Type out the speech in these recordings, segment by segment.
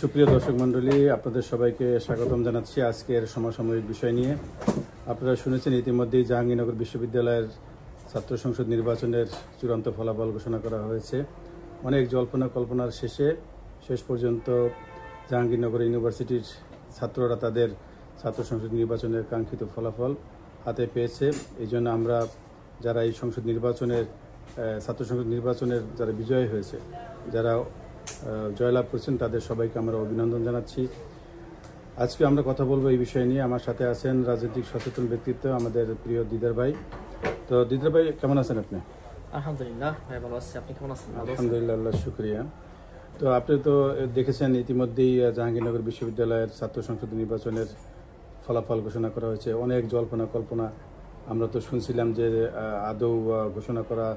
সুপ্রিয় দর্শক মণ্ডলী, আপনাদের সবাইকে স্বাগতম জানাচ্ছি আজকের সমসাময়িক বিষয় নিয়ে। আপনারা শুনেছেন ইতিমধ্যেই জাহাঙ্গীরনগর বিশ্ববিদ্যালয়ের ছাত্র সংসদ নির্বাচনের চূড়ান্ত ফলাফল ঘোষণা করা হয়েছে। অনেক জল্পনা কল্পনার শেষ পর্যন্ত জাহাঙ্গীরনগর ইউনিভার্সিটির ছাত্ররা তাদের ছাত্র সংসদ নির্বাচনের কাঙ্ক্ষিত ফলাফল হাতে পেয়েছে। এই জন্য আমরা যারা এই সংসদ নির্বাচনের ছাত্র সংসদ নির্বাচনের যারা বিজয়ী হয়েছে, যারা জয়লাভ করেছেন, তাদের সবাইকে আমরা অভিনন্দন জানাচ্ছি। আজকে আমরা কথা বলবো এই বিষয় নিয়ে। আমার সাথে আছেন রাজনৈতিক সচেতন ব্যক্তিত্ব আমাদের প্রিয় দিদার ভাই। তো দিদার ভাই, কেমন আছেন আপনি? আলহামদুলিল্লাহ ভাই, ভালো আছি। আপনি কেমন আছেন? আলহামদুলিল্লাহ, আল্লাহ শুকরিয়া। তো আপনি তো দেখেছেন ইতিমধ্যেই জাহাঙ্গীরনগর বিশ্ববিদ্যালয়ের ছাত্র সংসদ নির্বাচনের ফলাফল ঘোষণা করা হয়েছে। অনেক জল্পনা কল্পনা, আমরা তো শুনছিলাম যে আদৌ ঘোষণা করা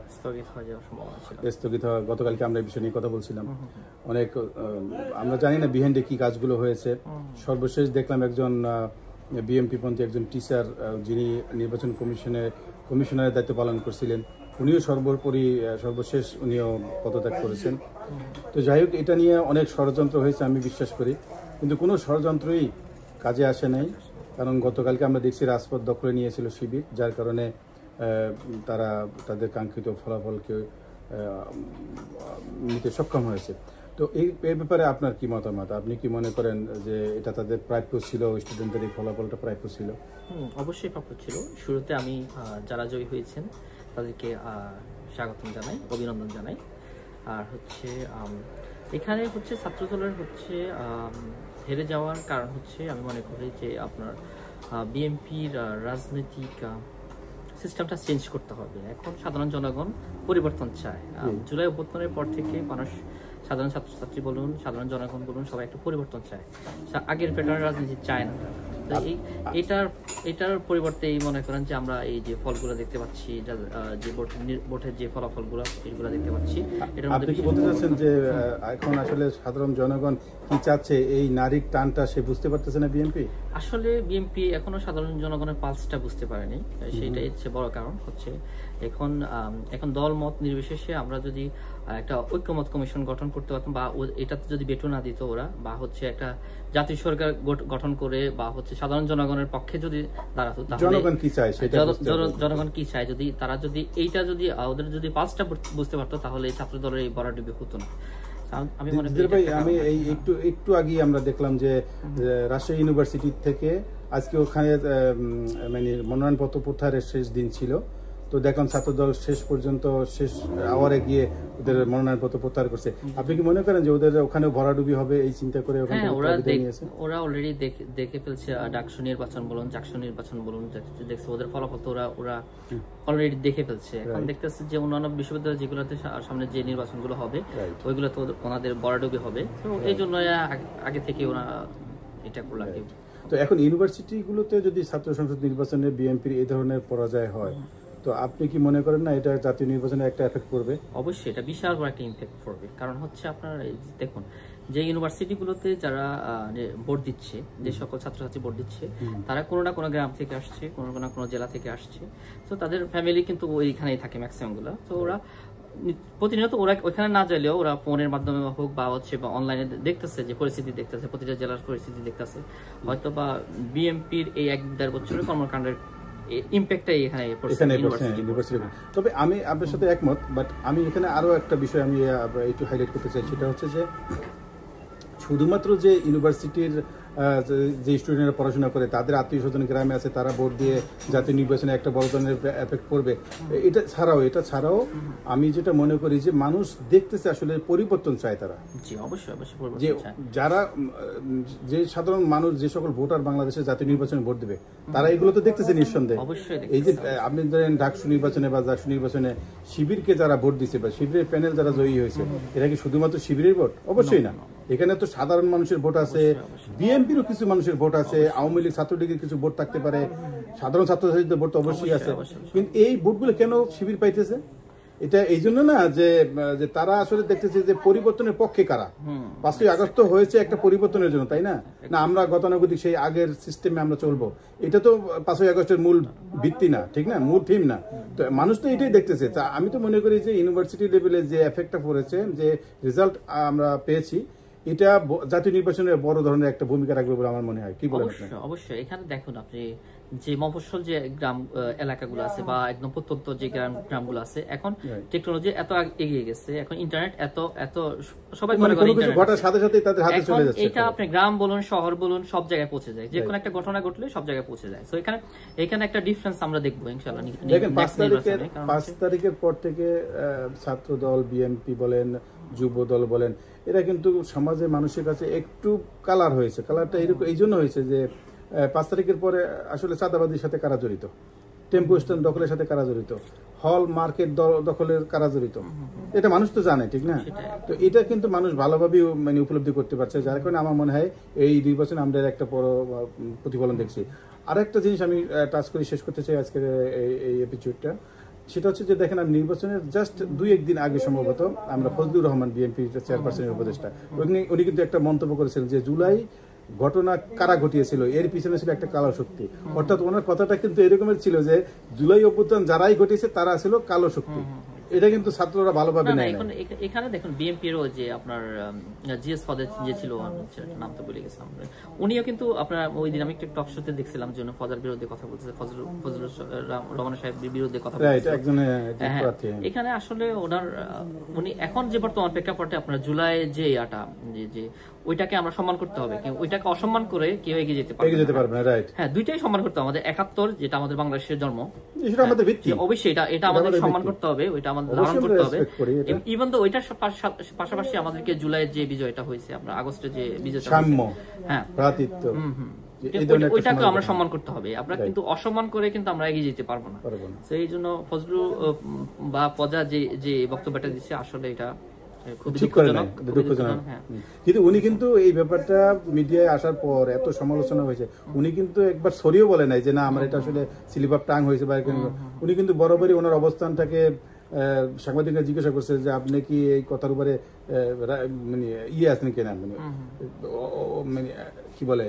স্থগিত হওয়া। গতকালকে আমরা এই বিষয় নিয়ে কথা বলছিলাম। অনেক আমরা জানি না বিহাইন্ডে কি কাজগুলো হয়েছে। সর্বশেষ দেখলাম একজন বিএমপি পন্থী একজন টিচার, যিনি নির্বাচন কমিশনারের দায়িত্ব পালন করছিলেন, উনিও সর্বশেষ উনিও পদত্যাগ করেছেন। তো যাই হোক, এটা নিয়ে অনেক ষড়যন্ত্র হয়েছে আমি বিশ্বাস করি, কিন্তু কোনো ষড়যন্ত্রই কাজে আসে নাই। কারণ গতকালকে আমরা দেখছি রাজপথ দখলে নিয়েছিল শিবির, যার কারণে তারা তাদের কাঙ্ক্ষিত ফলাফলকে নিতে সক্ষম হয়েছে। তো এই ব্যাপারে আপনার কি মতামত? আপনি কি মনে করেন যে এটা তাদের প্রাপ্য ছিল, স্টুডেন্টদের এই ফলাফলটা প্রাপ্য ছিল? অবশ্যই প্রাপ্য ছিল। শুরুতে আমি যারা জয়ী হয়েছেন তাদেরকে স্বাগতম জানাই, অভিনন্দন জানাই। আর এখানে ছাত্রদলের হেরে যাওয়ার কারণ আমি মনে করি যে আপনার বিএনপির রাজনৈতিক সিস্টেমটা চেঞ্জ করতে হবে। এখন সাধারণ জনগণ পরিবর্তন চায়। জুলাই অভ্যুত্থানের পর থেকে মানুষ, সাধারণ ছাত্রছাত্রী বলুন, সাধারণ জনগণ বলুন, সবাই একটা পরিবর্তন চায়। আগের প্যাটার্ন রাজনীতি চায় না। এটার পরিবর্তে মনে করেন যে আমরা এই যে ফলগুলো দেখতে পাচ্ছি, যে ভোটের যে ফলাফলগুলো এগুলো দেখতে পাচ্ছি, আপনি কি বলতে চাচ্ছেন যে এখন আসলে সাধারণ জনগণ কি চাচ্ছে, এই নারীর টানটা সে বুঝতে পারতেছে না বিএনপি? আসলে বিএনপি এখনো সাধারণ জনগণের পালসটা বুঝতে পারেনি। সেটাই হচ্ছে বড় কারণ। এখন দল মত নির্বিশেষে আমরা যদি একটা ঐক্যমত কমিশন গঠন করতে পারতাম, বা এটাতে যদি বেটো না দিত ওরা, বা একটা জাতীয় সরকার গঠন করে, বা সাধারণ জনগণের পক্ষে যদি দাঁড়াতো, জনগণ কি চায় জনগণ কি চায়, যদি তারা এইটা যদি ওদের যদি পালসটা বুঝতে পারতো, তাহলে এই ছাত্র দলের এই বড়াডুবি হতো না। আমি একটু আগে আমরা দেখলাম যে রাজশাহী ইউনিভার্সিটি থেকে আজকে ওখানে মানে মনোনয়নপত্র প্রত্যাহারের শেষ দিন ছিল। তো দেখলাম ছাত্রদল শেষ পর্যন্ত শেষ আওয়ারে গিয়ে ওদের মনোনয়নপত্র প্রত্যাহার করছে। আপনি কি মনে করেন যে ওদের ওখানে ভরাডুবি হবে এই চিন্তা করে? ওরা অলরেডি দেখে ফেলছে। ডাকসু নির্বাচন বলুন, জাকসু নির্বাচন বলুন, দেখছে ওদের ফলাফল ওরা অলরেডি দেখে ফেলছে। এখন দেখতেছে যে অন্যান্য বিশ্ববিদ্যালয় যেগুলোতে সামনে যে নির্বাচনগুলো হবে, ওইগুলো তো ওনাদের ভরাডুবি হবে। তো এই জন্য আগে থেকে ওরা এটা করল। তো এখন ইউনিভার্সিটিগুলোতে যদি ছাত্র সংসদ নির্বাচনে বিএনপির এই ধরনের পরাজয় হয়, তো আপনি কি মনে করেন না এটা জাতীয় নির্বাচনে একটা এফেক্ট পড়বে? অবশ্যই এটা বিশাল বড় একটা ইম্প্যাক্ট পড়বে। কারণ আপনার দেখুন, যে ইউনিভার্সিটিগুলোতে যারা ভোট দিচ্ছে, যে সকল ছাত্রছাত্রী ভোট দিচ্ছে, তারা কোনো না কোনো গ্রাম থেকে আসছে, কোনো না কোনো জেলা থেকে আসছে। তো তাদের ফ্যামিলি কিন্তু ওইখানেই থাকে ম্যাক্সিমাম গুলা। তো ওরা প্রতিনিয়ত ওইখানে না যাইলেও ওরা ফোনের মাধ্যমে হোক বা অনলাইনে দেখতেছে, যে পরিস্থিতি দেখতেছে, প্রতিটা জেলার পরিস্থিতি দেখতেছে। হয়তো বা বিএনপির এই 1-1.5 বছরের কর্মকাণ্ডের তবে আমি আপনার সাথে একমত, বাট আমি এখানে আরো একটা বিষয় আমি একটু হাইলাইট করতে চাই। সেটা হচ্ছে যে শুধুমাত্র যে ইউনিভার্সিটির যে স্টুডেন্টরা পড়াশোনা করে তাদের আত্মীয় স্বজন গ্রামে আছে, তারা ভোট দিয়ে জাতীয় নির্বাচনে একটা বড় ধরনের এফেক্ট পড়বে, এটা ছাড়াও আমি যেটা মনে করি যে মানুষ দেখতেছে আসলে পরিবর্তন চায় তারা। যে যারা যে সাধারণ মানুষ, যে সকল ভোটার বাংলাদেশের জাতীয় নির্বাচনে ভোট দেবে, তারা এগুলো তো দেখতেছে নিঃসন্দেহে। এই যে আপনি ধরেন ডাকসু নির্বাচনে বা জাকসু নির্বাচনে শিবিরকে যারা ভোট দিচ্ছে বা শিবিরের প্যানেল যারা জয়ী হয়েছে, এরা কি শুধুমাত্র শিবিরের ভোট? অবশ্যই না। এখানে তো সাধারণ মানুষের ভোট আছে, বিএনপিরও কিছু মানুষের ভোট আছে, আওয়ামী লীগ ছাত্রলীগের কিছু ভোট থাকতে পারে, সাধারণ ছাত্রছাত্রীদের ভোট অবশ্যই আছে। কিন্তু এই ভোটগুলো কেন শিবির পাইতেছে? এটা এই জন্য না যে তারা আসলে দেখতেছে যে পরিবর্তনের পক্ষে কারা। 5ই আগস্ট তো হয়েছে একটা পরিবর্তনের জন্য, তাই না? না আমরা গতানুগতিক সেই আগের সিস্টেমে আমরা চলবো, এটা তো 5ই আগস্টের মূল ভিত্তি না, ঠিক না, মূল থিম না। তো মানুষ তো এটাই দেখতেছে। আমি তো মনে করি যে ইউনিভার্সিটি লেভেলে যে এফেক্টটা পড়েছে, যে রেজাল্ট আমরা পেয়েছি, এটা জাতীয় নির্বাচনে বড় ধরনের একটা ভূমিকা রাখবে বলে আমার মনে হয়। কি বলেন? অবশ্যই অবশ্যই। এখানে দেখুন আপনি যে মফস্বল যে গ্রাম এলাকাগুলো আছে বা একদম প্রত্যন্ত যে গ্রামগুলো আছে, এখন টেকনোলজি এত এগিয়ে গেছে, এখন ইন্টারনেট এত সবাই মনে করে কিছু ঘটার সাথে সাথে তাদের হাতে চলে যাচ্ছে। এটা আপনি গ্রাম বলুন শহর বলুন সব জায়গায় পৌঁছে যায়, যে কোনো একটা ঘটনা ঘটলে সব জায়গায় পৌঁছে যায়। সো এখানে একটা ডিফারেন্স আমরা দেখবো ইনশাআল্লাহ। দেখেন 5 তারিখের পর থেকে ছাত্র দল, বিএনপি বলেন, যুব দল বলেন, এরা কিন্তু সমাজের মানুষের কাছে একটু কালার হয়েছে। কালারটা এরকম এই জন্য হয়েছে যে 5 তারিখের পরে আসলে চাঁদাবাজির সাথে কারা জড়িত, টেম্পো স্ট্যান্ড দখলের সাথে কারা জড়িত, হল মার্কেট দখলের কারা জড়িত, এটা মানুষ তো জানে, ঠিক না? তো এটা কিন্তু মানুষ ভালোভাবে মানে উপলব্ধি করতে পারছে, যার কারণে আমার মনে হয় এই নির্বাচনে আমরা একটা বড় প্রতিফলন দেখছি। আর একটা জিনিস আমি টাচ করে শেষ করতে চাই আজকের এই এপিসোডটা, সেটা হচ্ছে যে দেখেন, আমি নির্বাচনের জাস্ট 2-1 দিন আগে সম্ভবত আমরা ফজলুর রহমান, বিএনপি চেয়ারপারসনের উপদেষ্টা, উনি কিন্তু একটা মন্তব্য করেছিলেন যে জুলাই ঘটনা কারা ঘটিয়েছিল, এর পিছনে ছিল একটা কালো শক্তি। অর্থাৎ ওনার কথাটা কিন্তু এরকমের ছিল যে জুলাই অভ্যুত্থান যারাই ঘটিয়েছে তারা ছিল কালো শক্তি। এটা কিন্তু ছাত্ররা ভালোভাবে নেয়। এখানে দেখুন বিএনপিরও যে আপনার জিএস ফজল যে ছিল, নাম তো ভুলে গেছিলাম, উনিও কিন্তু আপনার ওই দিন আমি একটা টক শোতে দেখছিলাম যে উনি ফজলের বিরুদ্ধে কথা বলতেছে, ফজলুর রহমান সাহেবের বিরুদ্ধে কথা বলতেছে। এখানে আসলে উনি এখন যে বর্তমান প্রেক্ষাপটে আপনার জুলাই যে যে ওইটাকে আমরা সম্মান করতে হবে, ওইটাকে অসম্মান করে কেউ এগিয়ে যেতে পারবে না। হ্যাঁ, দুইটাই সম্মান করতে হবে। আমাদের 71 যেটা আমাদের বাংলাদেশের জন্ম, এটা আমাদের ভিত্তি, অবশ্যই এটা আমাদের সম্মান করতে হবে, ওইটা আমাদের ধারণ করতে হবে। ইভেন তো ওইটার পাশাপাশি আমাদেরকে জুলাইয়ের যে বিজয়টা হয়েছে, আমরা আগস্টের যে বিজয়টা, সাম্য, হ্যাঁ, ভ্রাতৃত্ব, ওইটাকে আমরা সম্মান করতে হবে। আমরা কিন্তু অসম্মান করে কিন্তু আমরা এগিয়ে যেতে পারবো না। তো এই জন্য ফজলু বা পজা যে বক্তব্যটা দিচ্ছে, আসলে এটা কিন্তু উনি কিন্তু এই ব্যাপারটা মিডিয়ায় আসার পর এত সমালোচনা হয়েছে, উনি কিন্তু একবার সরিয়েও বলে নাই যে না আমার এটা আসলে স্লিপ অফ টাং হয়েছে বা উনি কিন্তু বরাবরই ওনার অবস্থানটাকে সাংবাদিকরা জিজ্ঞাসা করছে যে আপনি কি এই কথার উপরে মানে আছেন কিনা, মানে কি বলে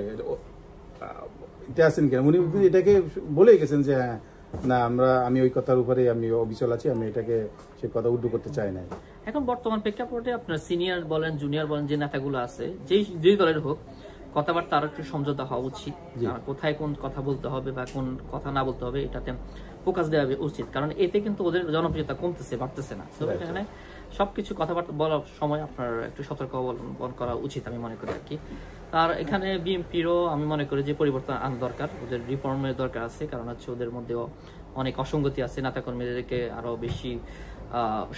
আছেন কিনা। উনি এটাকে বলে গেছেন যে হ্যাঁ না, আমি ওই কথার উপরে আমি অবিচল আছি, আমি এটাকে সে কথা উল্টো করতে চাই না। এখন বর্তমান প্রেক্ষাপটে আপনার সিনিয়র বলেন, জুনিয়র বলেন, যে নেতাগুলো আছে যেই দলের হোক, কথাবার্তা আরো একটু সমঝোতা হওয়া উচিত। কোথায় কোন কথা বলতে হবে বা কোন কথা না বলতে হবে এটাতে ফোকাস দেওয়া উচিত, কারণ এতে কিন্তু ওদের জনপ্রিয়তা কমতেছে, বাড়তেছে না। তো এখানে সবকিছু কথাবার্তা বলার সময় আপনার একটু সতর্ক অবলম্বন করা উচিত আমি মনে করি আর কি। আর এখানে বিএনপিরও আমি মনে করি যে পরিবর্তন আনা দরকার, ওদের রিফর্মের দরকার আছে, কারণ হচ্ছে ওদের মধ্যেও অনেক অসঙ্গতি আছে। নেতাকর্মীদেরকে আরো বেশি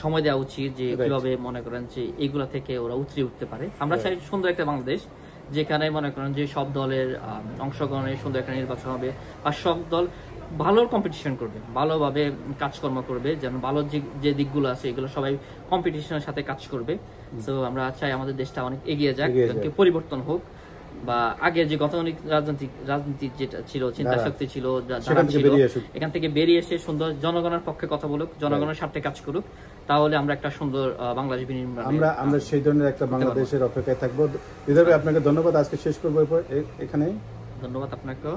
সময় দেওয়া উচিত, যে কিভাবে মনে করেন যে এইগুলা থেকে ওরা উতরে উঠতে পারে। আমরা চাই সুন্দর একটা বাংলাদেশ, যেখানে মনে করেন যে সব দলের অংশগ্রহণে সুন্দর একটা নির্বাচন হবে, আর সব দল ভালো কম্পিটিশন করবে, ভালোভাবে কাজকর্ম করবে, যেন ভালো যে দিকগুলো আছে এগুলো সবাই কম্পিটিশনের সাথে কাজ করবে। তো আমরা চাই আমাদের দেশটা অনেক এগিয়ে যাক, পরিবর্তন হোক, বা আগে যে গতানুগতিক রাজনীতি যেটা ছিল, চিন্তা শক্তি ছিল, এখান থেকে বেরিয়ে এসে সুন্দর জনগণের পক্ষে কথা বলুক, জনগণের স্বার্থে কাজ করুক, তাহলে আমরা একটা সুন্দর বাংলাদেশ বিনির্মাণ, আমরা সেই ধরনের একটা বাংলাদেশের অপেক্ষায় থাকবো। হৃদয় ভাই, আপনাকে ধন্যবাদ। আজকে শেষ করবো এখানে। ধন্যবাদ আপনাকেও।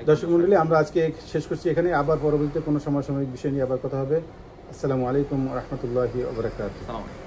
দর্শক মন্ডলী, আমরা আজকে শেষ করছি এখানে। আবার পরবর্তীতে কোনো সমসাময়িক বিষয় নিয়ে আবার কথা হবে। আসসালামু আলাইকুম ওয়া রাহমাতুল্লাহি ওয়া বারাকাতুহু।